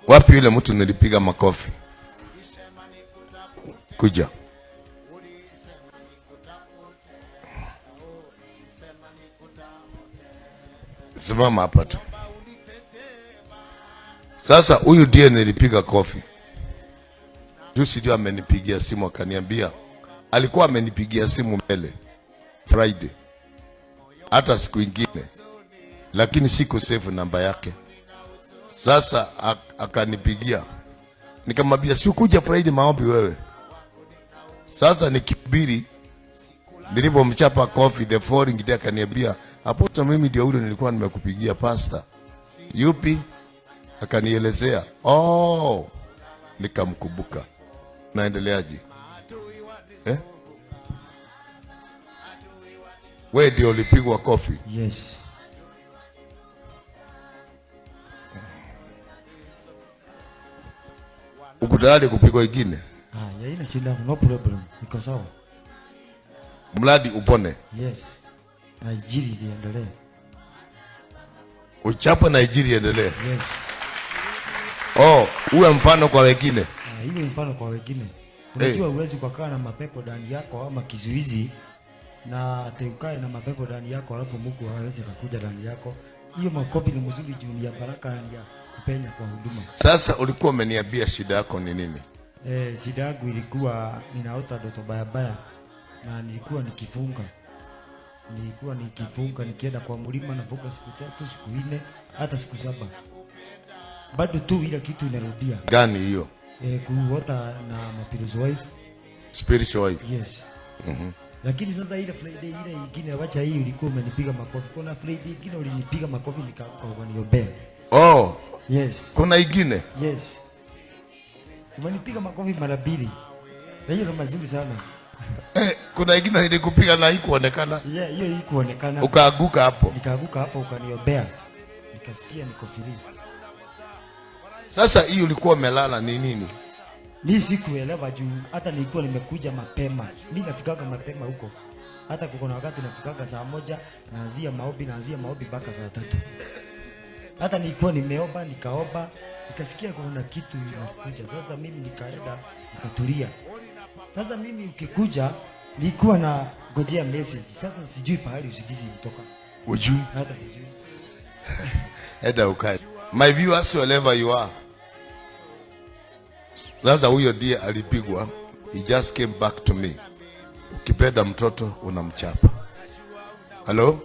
Wapi yule mtu nilipiga makofi? Kuja. Simama hapa tu. Sasa huyu ndiye nilipiga kofi. Juzi ndio amenipigia simu akaniambia alikuwa amenipigia simu mbele Friday. Hata siku ingine. Lakini siku save namba yake. Sasa akanipigia. Nikamwambia si kuja Friday maombi wewe. Sasa nikibiri nilipomchapa kofi the following day akaniambia hapo mimi ndio yule nilikuwa nimekupigia pastor. Yupi? Akanielezea. Oh, nikamkumbuka. Naendeleaje? Wewe ndio ulipigwa kofi? Yes. Uko tayari kupigwa ingine? Ya ina shida, no problem. Niko sawa. Mradi upone? Yes. Nigeria iendelee. Uchapa Nigeria iendelee? Yes. Oh, uwe mfano kwa wengine. Iwe mfano kwa wengine. Unajua uwezi kukaa na mapepo ndani yako ama kizuizi na teukae na mapepo ndani yako alafu Mungu hawezi kukuja ndani yako. Hiyo makofi ni mzuri juu ya baraka ya kupenya kwa huduma. Sasa ulikuwa umeniambia shida yako ni nini? Shida yangu ilikuwa ninaota ndoto baya na nilikuwa nikifunga nikienda kwa mlima navuka siku 3 siku 4 hata siku 7. Bado tu ile kitu inarudia. Gani hiyo? Kuota na spiritual wife. Spiritual wife? Yes. Lakini sasa ile Friday ile nyingine wacha hii ulikuwa umenipiga makofi. Kuna Friday nyingine ulinipiga makofi nikaniombea. Oh. Yes. Kuna nyingine? Yes. Umenipiga makofi mara 2. Na hiyo ni mazuri sana. Kuna nyingine nilikupiga na haikuonekana. Yeah, hiyo haikuonekana. Ukaaguka hapo. Nikaanguka hapo ukaniombea. Nikasikia niko free. Sasa hii ulikuwa umelala ni nini? Mimi sikuelewa juu hata nilikuwa nimekuja mapema. Mimi nafikaga mapema huko. Hata kuna wakati nafikaga saa 1 naanzia maombi mpaka saa 3. Hata nilikuwa nimeomba nikaomba nikasikia kuna kitu inakuja. Sasa mimi nikaenda nikatulia. Sasa mimi ukikuja nilikuwa na ngojea message. Sasa sijui pahali usigizi ilitoka. Ujui? Hata sijui. Eda ukae. My viewers wherever you are. Sasa huyo ndiye alipigwa. He just came back to me. Ukipenda mtoto unamchapa. Hello?